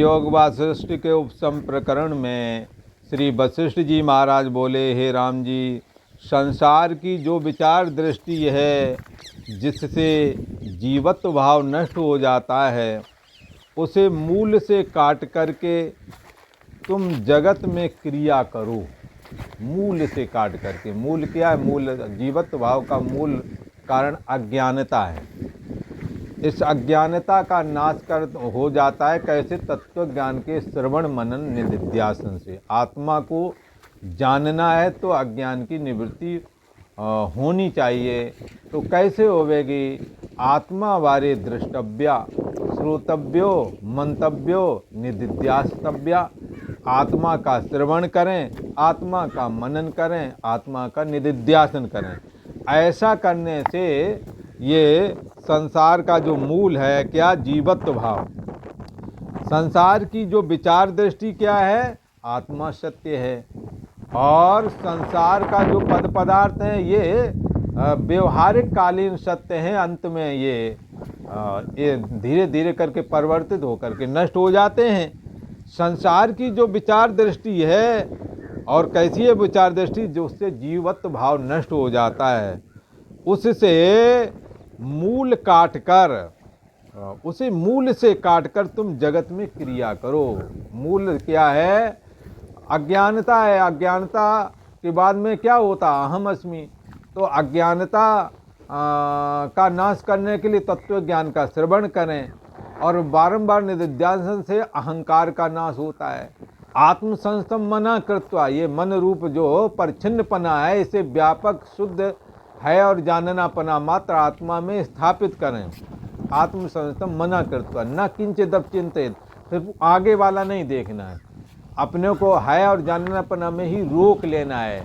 योग वासिष्ठ के उपसम प्रकरण में श्री वशिष्ठ जी महाराज बोले, हे राम जी, संसार की जो विचार दृष्टि है जिससे जीवत्व भाव नष्ट हो जाता है, उसे मूल से काट करके तुम जगत में क्रिया करो। मूल से काट करके, मूल क्या है? मूल जीवत्व भाव का मूल कारण अज्ञानता है। इस अज्ञानता का नाश कर हो जाता है कैसे? तत्व ज्ञान के श्रवण मनन निधिध्यासन से। आत्मा को जानना है तो अज्ञान की निवृत्ति होनी चाहिए। तो कैसे होवेगी? आत्मा वारे दृष्टव्या, श्रोतव्यो, मंतव्यो, निधिध्यास्तव्या। आत्मा का श्रवण करें, आत्मा का मनन करें, आत्मा का निधिध्यासन करें। ऐसा करने से ये संसार का जो मूल है क्या? जीवत्व भाव। संसार की जो विचार दृष्टि क्या है? आत्मा सत्य है। और संसार का जो पद पदार्थ है ये व्यवहारिक कालीन सत्य है। अंत में ये धीरे धीरे करके परिवर्तित होकर के नष्ट हो जाते हैं। संसार की जो विचार दृष्टि है, और कैसी है विचार दृष्टि? जो उससे जीवत्व भाव नष्ट हो जाता है, उससे मूल काट कर, उसे मूल से काट कर तुम जगत में क्रिया करो। मूल क्या है? अज्ञानता है। अज्ञानता के बाद में क्या होता? अहम अस्मि। तो अज्ञानता का नाश करने के लिए तत्व ज्ञान का श्रवण करें और बारंबार निधिध्यासन से अहंकार का नाश होता है। आत्म संस्तम मना कृत्वा, ये मन रूप जो परिच्छिन्नपना है इसे व्यापक शुद्ध है और जाननापना मात्र आत्मा में स्थापित करें। आत्म संस्तम मना कृत्वा न किंचित चिंतित, सिर्फ आगे वाला नहीं देखना है, अपने को है और जाननापना में ही रोक लेना है।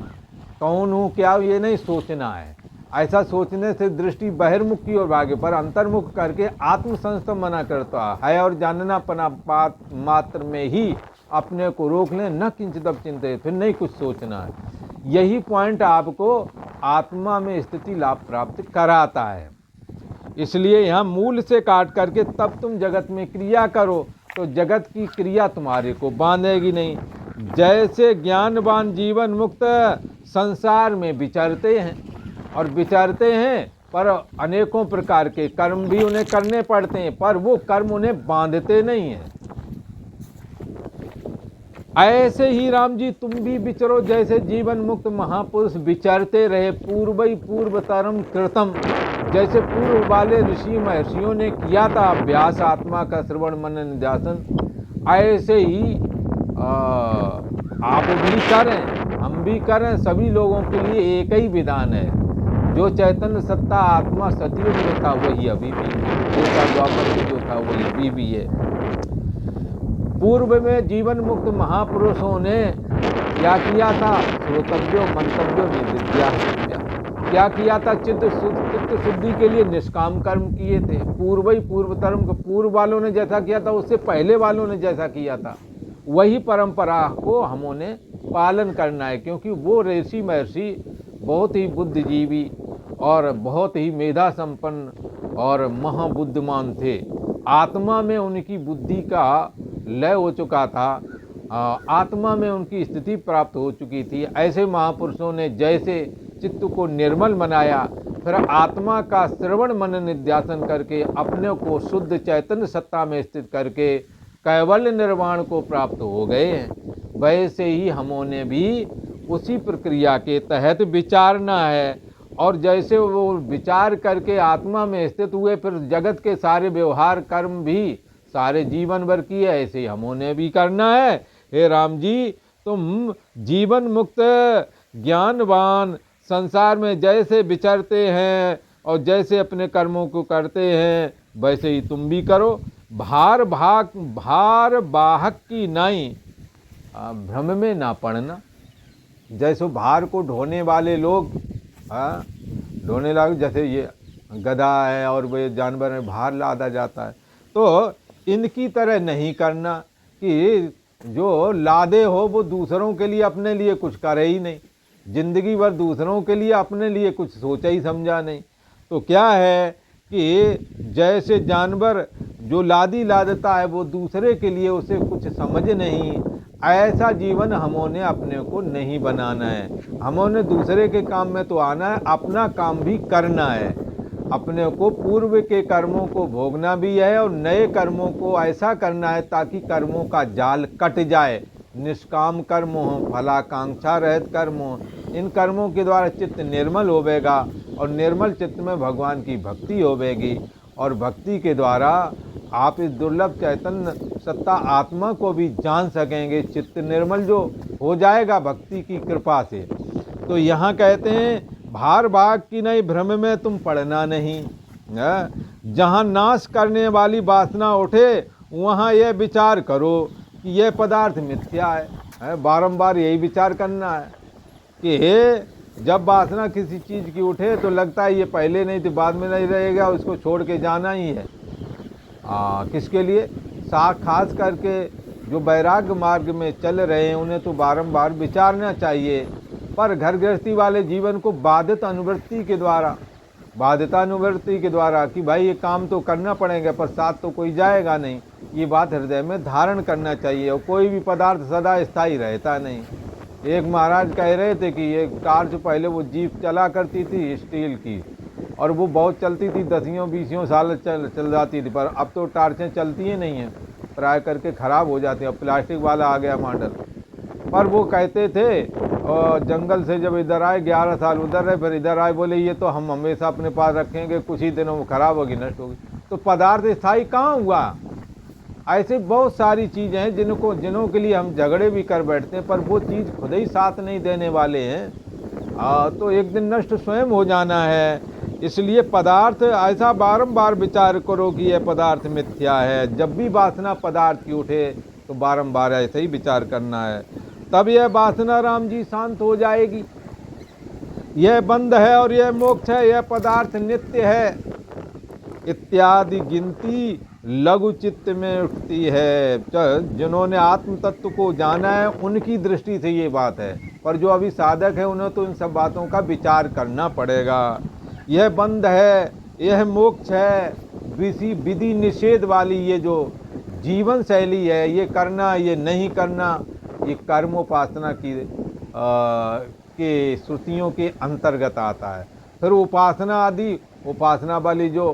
कौन हूँ क्या ये नहीं सोचना है। ऐसा सोचने से दृष्टि बहिर्मुख की ओर भागे, पर अंतर्मुख करके आत्म संस्तम मना करता है और जाननापना मात्र में ही अपने को रोक लें। न किंचित चिंतित, फिर नहीं कुछ सोचना है। यही पॉइंट आपको आत्मा में स्थिति लाभ प्राप्त कराता है। इसलिए यहाँ मूल से काट करके तब तुम जगत में क्रिया करो, तो जगत की क्रिया तुम्हारे को बांधेगी नहीं। जैसे ज्ञानवान जीवन मुक्त संसार में विचरते हैं, और विचरते हैं पर अनेकों प्रकार के कर्म भी उन्हें करने पड़ते हैं, पर वो कर्म उन्हें बांधते नहीं हैं। ऐसे ही राम जी तुम भी विचरो, जैसे जीवन मुक्त महापुरुष विचरते रहे। पूर्वई पूर्वतरम कृतम, जैसे पूर्व वाले ऋषि महर्षियों ने किया था अभ्यास आत्मा का श्रवण मनन निध्यासन, ऐसे ही आप भी करें, हम भी करें। सभी लोगों के लिए एक ही विधान है। जो चैतन्य सत्ता आत्मा सतयुग में था वही अभी भी, द्वापर में जो था वही अभी भी है। पूर्व में जीवन मुक्त महापुरुषों ने क्या किया था? श्रोतव्यो मंतव्यो निधिध्यास्तव्या। क्या किया था? चित्त शुद्धि के लिए निष्काम कर्म किए थे। पूर्व ही पूर्वतरम, पूर्व वालों ने जैसा किया था उससे पहले वालों ने जैसा किया था वही परंपरा को हमने पालन करना है। क्योंकि वो ऋषि महर्षि बहुत ही बुद्धिजीवी और बहुत ही मेधा संपन्न और महाबुद्धिमान थे। आत्मा में उनकी बुद्धि का लय हो चुका था, आत्मा में उनकी स्थिति प्राप्त हो चुकी थी। ऐसे महापुरुषों ने जैसे चित्त को निर्मल बनाया, फिर आत्मा का श्रवण मनन निध्यासन करके अपने को शुद्ध चैतन्य सत्ता में स्थित करके कैवल्य निर्वाण को प्राप्त हो गए हैं। वैसे ही हमने भी उसी प्रक्रिया के तहत विचारना है, और जैसे वो विचार करके आत्मा में स्थित हुए, फिर जगत के सारे व्यवहार कर्म भी सारे जीवन भर किए, ऐसे हमने भी करना है। हे राम जी, तुम जीवन मुक्त ज्ञानवान संसार में जैसे विचरते हैं और जैसे अपने कर्मों को करते हैं वैसे ही तुम भी करो। भार वाहक की नाई भ्रम में ना पड़ना। जैसे भार को ढोने वाले लोग ढोने लगे, जैसे ये गधा है और वे जानवर है, भार लादा जाता है, तो इनकी तरह नहीं करना कि जो लादे हो वो दूसरों के लिए अपने लिए कुछ करे ही नहीं, जिंदगी भर दूसरों के लिए अपने लिए कुछ सोचा ही समझा नहीं। तो क्या है कि जैसे जानवर जो लादी लादता है वो दूसरे के लिए उसे कुछ समझ नहीं। ऐसा जीवन हमों अपने को नहीं बनाना है। हमों दूसरे के काम में तो आना है, अपना काम भी करना है। अपने को पूर्व के कर्मों को भोगना भी है और नए कर्मों को ऐसा करना है ताकि कर्मों का जाल कट जाए। निष्काम कर्म हो, फलाकांक्षा रहित कर्म हो। इन कर्मों के द्वारा चित्त निर्मल होवेगा और निर्मल चित्त में भगवान की भक्ति होवेगी और भक्ति के द्वारा आप इस दुर्लभ चैतन्य सत्ता आत्मा को भी जान सकेंगे। चित्त निर्मल जो हो जाएगा भक्ति की कृपा से। तो यहाँ कहते हैं भार भाग की नहीं भ्रम में तुम पड़ना नहीं। जहाँ नाश करने वाली वासना उठे वहाँ यह विचार करो कि यह पदार्थ मिथ्या है। बारंबार यही विचार करना है कि जब वासना किसी चीज़ की उठे तो लगता है ये पहले नहीं थी, बाद में नहीं रहेगा, उसको छोड़ के जाना ही है। किसके लिए? खास करके जो वैराग्य मार्ग में चल रहे हैं उन्हें तो बारंबार विचारना चाहिए। पर घर गृहस्थी वाले जीवन को बाधित अनुवृत्ति के द्वारा, बाध्यतानुवृत्ति के द्वारा कि भाई ये काम तो करना पड़ेगा पर साथ तो कोई जाएगा नहीं, ये बात हृदय में धारण करना चाहिए। और कोई भी पदार्थ सदा स्थायी रहता नहीं। एक महाराज कह रहे थे कि ये कार जो पहले वो जीप चला करती थी स्टील की, और वो बहुत चलती थी, 10-20 साल चल जाती थी। पर अब तो टार्चें चलती ही नहीं हैं, प्राय करके ख़राब हो जाती हैं। अब प्लास्टिक वाला आ गया मॉडल। पर वो कहते थे और जंगल से जब इधर आए 11 साल उधर रहे, फिर इधर आए, बोले ये तो हम हमेशा अपने पास रखेंगे, कुछ ही दिनों में ख़राब होगी, नष्ट होगी। तो पदार्थ स्थायी कहाँ हुआ? ऐसे बहुत सारी चीज़ें हैं जिन्हों के लिए हम झगड़े भी कर बैठते हैं, पर वो चीज़ खुद ही साथ नहीं देने वाले हैं। तो एक दिन नष्ट स्वयं हो जाना है। इसलिए पदार्थ ऐसा बारंबार विचार करो कि यह पदार्थ मिथ्या है। जब भी वासना पदार्थ की उठे तो बारंबार ऐसे ही विचार करना है, तब यह वासना राम जी शांत हो जाएगी। यह बंध है और यह मोक्ष है, यह पदार्थ नित्य है इत्यादि गिनती लघु चित्त में उठती है। जिन्होंने आत्म तत्व को जाना है उनकी दृष्टि से ये बात है, पर जो अभी साधक है उन्हें तो इन सब बातों का विचार करना पड़ेगा। यह बंध है, यह मोक्ष है। विधि निषेध वाली ये जो जीवन शैली है, ये करना ये नहीं करना, ये कर्मोपासना की के श्रुतियों के अंतर्गत आता है। फिर उपासना आदि, उपासना वाली जो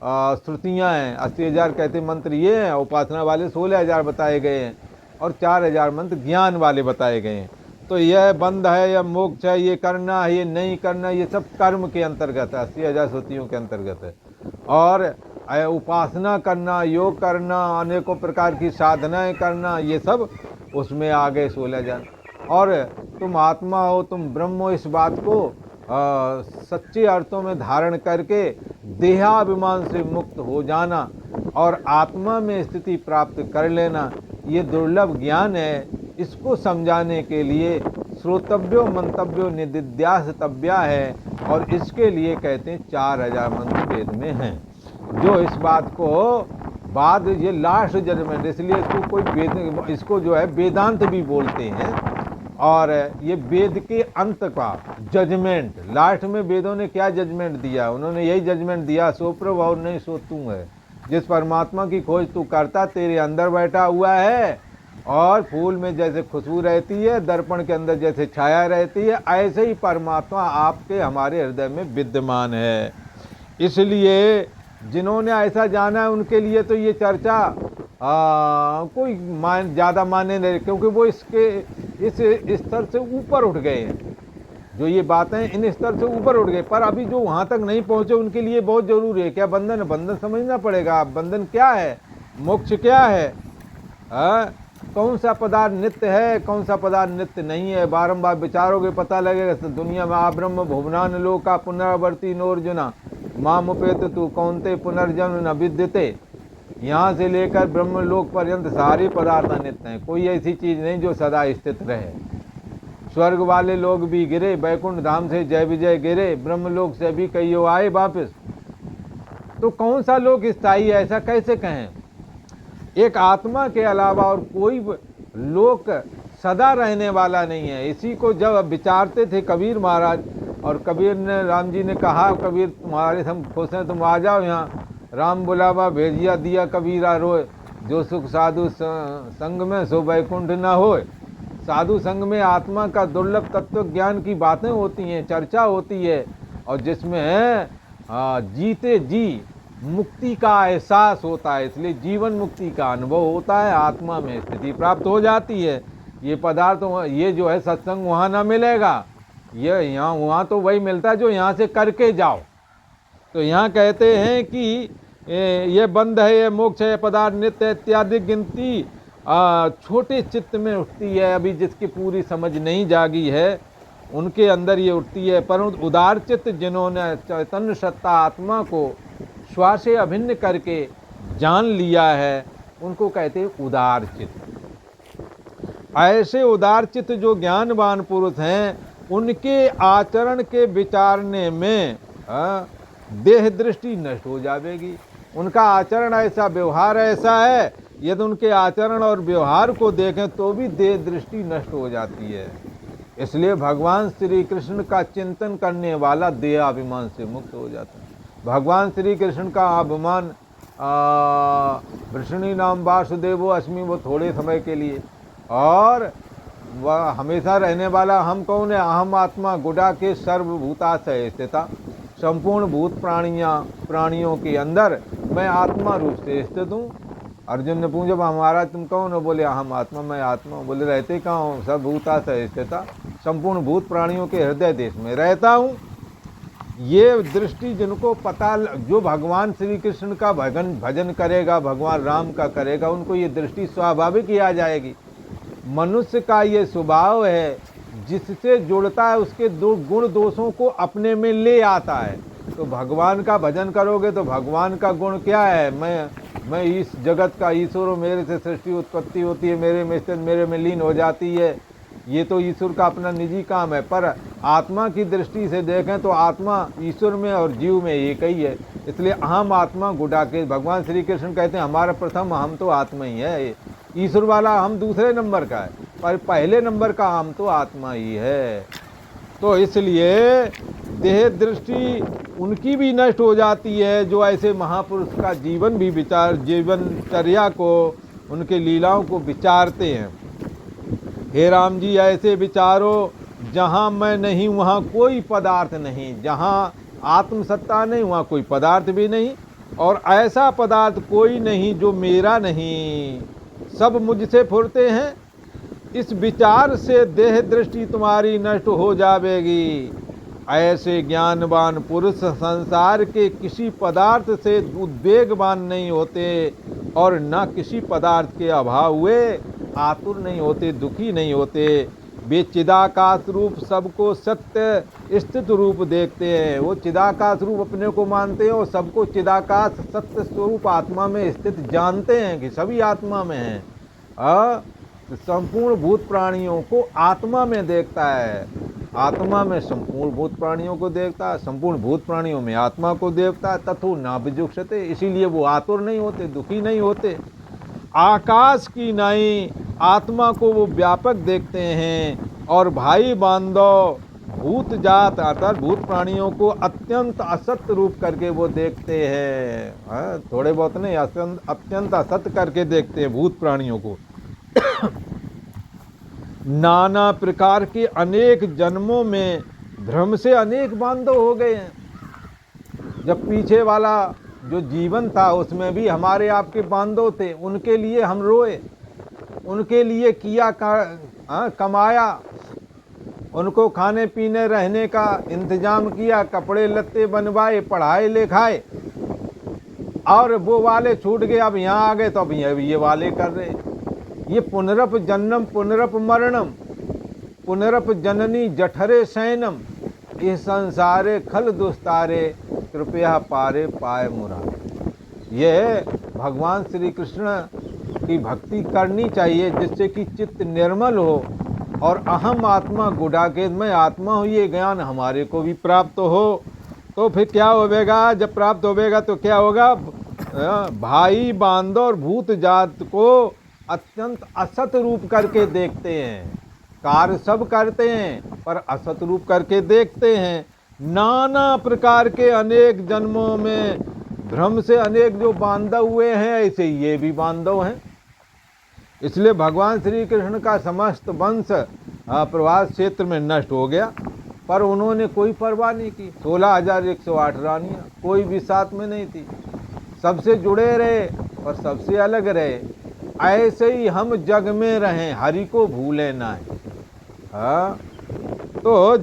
श्रुतियाँ हैं, 80,000 कहते मंत्र ये हैं, उपासना वाले 16,000 बताए गए हैं और 4,000 मंत्र ज्ञान वाले बताए गए हैं। तो यह बंध है, यह मोक्ष है, ये करना है ये नहीं करना, ये सब कर्म के अंतर्गत है, 80,000 श्रुतियों के अंतर्गत है। और उपासना करना, योग करना, अनेकों प्रकार की साधनाएं करना, ये सब उसमें आ गए 16,000। और तुम आत्मा हो, तुम ब्रह्म हो, इस बात को सच्चे अर्थों में धारण करके देहाभिमान से मुक्त हो जाना और आत्मा में स्थिति प्राप्त कर लेना, ये दुर्लभ ज्ञान है। इसको समझाने के लिए श्रोतव्यो मंतव्यो निदिध्यास्तव्या है, और इसके लिए कहते हैं 4,000 मंत्र वेद में हैं, जो इस बात को बाद ये लास्ट जजमेंट, इसलिए इसको कोई वेद, इसको जो है वेदांत भी बोलते हैं। और ये वेद के अंत का जजमेंट, लास्ट में वेदों ने क्या जजमेंट दिया? उन्होंने यही जजमेंट दिया, सो प्रभु और नहीं सो तू है। जिस परमात्मा की खोज तू करता तेरे अंदर बैठा हुआ है, और फूल में जैसे खुशबू रहती है, दर्पण के अंदर जैसे छाया रहती है, ऐसे ही परमात्मा आपके हमारे हृदय में विद्यमान है। इसलिए जिन्होंने ऐसा जाना है उनके लिए तो ये चर्चा कोई ज़्यादा माने नहीं, क्योंकि वो इसके इस स्तर से ऊपर उठ गए हैं। जो ये बातें इन स्तर से ऊपर उठ गए, पर अभी जो वहाँ तक नहीं पहुँचे उनके लिए बहुत ज़रूरी है। क्या बंधन? बंधन समझना पड़ेगा। बंधन क्या है? मोक्ष क्या है? कौन सा पदार्थ नित्य है, कौन सा पदार्थ नित्य नहीं है? बारंबार विचारोगे पता लगेगा। दुनिया में आ ब्रह्म भुवनान लोका पुनरावर्ती नोर्जुना माम उपेत तू कौनते पुनर्जन्म न विद्यते। यहाँ से लेकर ब्रह्मलोक पर्यंत सारे पदार्थ अनित्य हैं। कोई ऐसी चीज़ नहीं जो सदा स्थित रहे। स्वर्ग वाले लोग भी गिरे, बैकुंठ धाम से जय विजय गिरे, ब्रह्मलोक से भी कईयों आए वापस। तो कौन सा लोक स्थायी है, ऐसा कैसे कहें? एक आत्मा के अलावा और कोई लोक सदा रहने वाला नहीं है। इसी को जब विचारते थे कबीर महाराज, और कबीर ने, राम जी ने कहा, कबीर तुम्हारे हम खुश हैं, तुम आ जाओ यहाँ, राम बुलावा भेजिया दिया कबीरा रोए, जो सुख साधु संग में सो वैकुंठ न होए। साधु संग में आत्मा का दुर्लभ तत्व ज्ञान की बातें होती हैं, चर्चा होती है, और जिसमें जीते जी मुक्ति का एहसास होता है, इसलिए जीवन मुक्ति का अनुभव होता है, आत्मा में स्थिति प्राप्त हो जाती है। ये पदार्थ ये जो है सत्संग वहाँ ना मिलेगा, ये यहाँ वहाँ तो वही मिलता है जो यहाँ से करके जाओ। तो यहाँ कहते हैं कि ये बंध है, ये मोक्ष है, पदार्थ नित्य इत्यादि गिनती छोटे चित्त में उठती है। अभी जिसकी पूरी समझ नहीं जागी है उनके अंदर ये उठती है, परंतु उदार चित्त जिन्होंने चैतन्य सत्ता आत्मा को श्वास से अभिन्न करके जान लिया है उनको कहते हैं उदार चित्त। ऐसे उदार चित्त जो ज्ञानवान पुरुष हैं उनके आचरण के विचारने में देह दृष्टि नष्ट हो जाएगी। उनका आचरण ऐसा, व्यवहार ऐसा है, यदि उनके आचरण और व्यवहार को देखें तो भी देह दृष्टि नष्ट हो जाती है। इसलिए भगवान श्री कृष्ण का चिंतन करने वाला देह अभिमान से मुक्त हो जाता है। भगवान श्री कृष्ण का अभिमान वृषणी नाम वासुदेवो अस्मि, वो थोड़े समय के लिए, और वह हमेशा रहने वाला हम कौन है? अहम आत्मा गुड़ा के सर्वभूताशय स्थिता, संपूर्ण भूत प्राणियों के अंदर मैं आत्मा रूप से स्थित हूँ। अर्जुन ने पूछा महाराज तुम कौन हो? बोले अहम आत्मा, मैं आत्मा हूँ। बोले रहते कहाँ हूँ? सर्वभूताशय स्थिता, संपूर्ण भूत प्राणियों के हृदय देश में रहता हूँ। ये दृष्टि जिनको पता, जो भगवान श्री कृष्ण का भजन करेगा, भगवान राम का करेगा, उनको ये दृष्टि स्वाभाविक ही आ जाएगी। मनुष्य का ये स्वभाव है, जिससे जुड़ता है उसके दो गुण दोषों को अपने में ले आता है। तो भगवान का भजन करोगे तो भगवान का गुण क्या है? मैं इस जगत का ईश्वर हूँ, मेरे से सृष्टि उत्पत्ति होती है, मेरे में स्थित, मेरे में लीन हो जाती है। ये तो ईश्वर का अपना निजी काम है। पर आत्मा की दृष्टि से देखें तो आत्मा ईश्वर में और जीव में एक ही है। इसलिए अहम आत्मा गुड़ा के भगवान श्री कृष्ण कहते हैं हमारा प्रथम हम तो आत्मा ही है। ईश्वर वाला हम दूसरे नंबर का है, पर पहले नंबर का हम तो आत्मा ही है। तो इसलिए देह दृष्टि उनकी भी नष्ट हो जाती है जो ऐसे महापुरुष का जीवनचर्या को, उनके लीलाओं को विचारते हैं। हे राम जी ऐसे विचारो, जहाँ मैं नहीं वहाँ कोई पदार्थ नहीं, जहाँ आत्मसत्ता नहीं वहाँ कोई पदार्थ भी नहीं, और ऐसा पदार्थ कोई नहीं जो मेरा नहीं, सब मुझसे फुरते हैं। इस विचार से देह दृष्टि तुम्हारी नष्ट हो जाएगी। ऐसे ज्ञानवान पुरुष संसार के किसी पदार्थ से उद्वेगवान नहीं होते और न किसी पदार्थ के अभाव हुए आतुर नहीं होते, दुखी नहीं होते। वे चिदाकाश रूप सबको सत्य स्थित रूप देखते हैं। वो चिदाकाश रूप अपने को मानते हैं और सबको चिदाकाश सत्य स्वरूप आत्मा में स्थित जानते हैं कि सभी आत्मा में हैं। संपूर्ण भूत प्राणियों को आत्मा में देखता है, आत्मा में संपूर्ण भूत प्राणियों को देखता है, संपूर्ण भूत प्राणियों में आत्मा को देखता है। तथो ना विजुक्षते, इसीलिए वो आतुर नहीं होते, दुखी नहीं होते। आकाश की नाई आत्मा को वो व्यापक देखते हैं और भाई बांधव भूत जात अर्थात भूत प्राणियों को अत्यंत असत्य रूप करके वो देखते हैं। थोड़े बहुत नहीं, अत्यंत असत्य करके देखते हैं भूत प्राणियों को। नाना प्रकार के अनेक जन्मों में भ्रम से अनेक बांधव हो गए हैं। जब पीछे वाला जो जीवन था उसमें भी हमारे आपके बांधव थे, उनके लिए हम रोए, उनके लिए किया कमाया, उनको खाने पीने रहने का इंतजाम किया, कपड़े लत्ते बनवाए, पढ़ाए लिखाए, और वो वाले छूट गए, अब यहाँ आ गए तो अब ये वाले कर रहे। ये पुनरप जन्म पुनरप मरणम पुनरप जननी जठरे शयनम, ये संसारे खल दुस्तारे कृपया पारे पाए मुरारे। ये भगवान श्री कृष्ण की भक्ति करनी चाहिए जिससे कि चित्त निर्मल हो और अहम आत्मा गुडाकेश में आत्मा हो ये ज्ञान हमारे को भी प्राप्त हो। तो फिर क्या होगा? जब प्राप्त होगा तो क्या होगा? भाई बांधव और भूत जात को अत्यंत असत रूप करके देखते हैं। कार्य सब करते हैं पर असत रूप करके देखते हैं। नाना प्रकार के अनेक जन्मों में भ्रम से अनेक जो बांधव हुए हैं, ऐसे ये भी बांधव हैं। इसलिए भगवान श्री कृष्ण का समस्त वंश प्रवास क्षेत्र में नष्ट हो गया, पर उन्होंने कोई परवाह नहीं की। 16,108 रानियाँ, कोई भी साथ में नहीं थी। सबसे जुड़े रहे और सबसे अलग रहे। ऐसे ही हम जग में रहें, हरि को भूले ना। हाँ, तो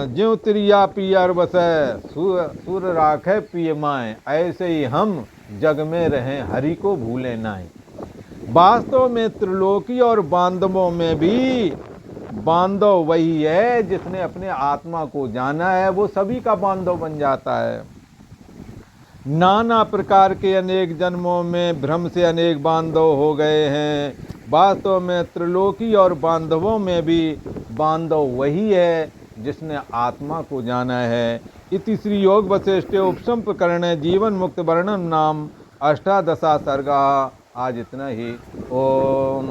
ज्यों त्रिया पियर बसे सुर राखे पिय माए, ऐसे ही हम जग में रहें, हरि को भूले ना। वास्तव में त्रिलोकी और बांधवों में भी बांधव वही है जिसने अपने आत्मा को जाना है, वो सभी का बांधव बन जाता है। नाना प्रकार के अनेक जन्मों में भ्रम से अनेक बांधव हो गए हैं। वास्तव में त्रिलोकी और बांधवों में भी बांधव वही है जिसने आत्मा को जाना है। इति श्री योग वशिष्ठे उपशम प्रकरणे जीवन मुक्त वर्णन नाम 18 सर्गा। आज इतना ही। ओम।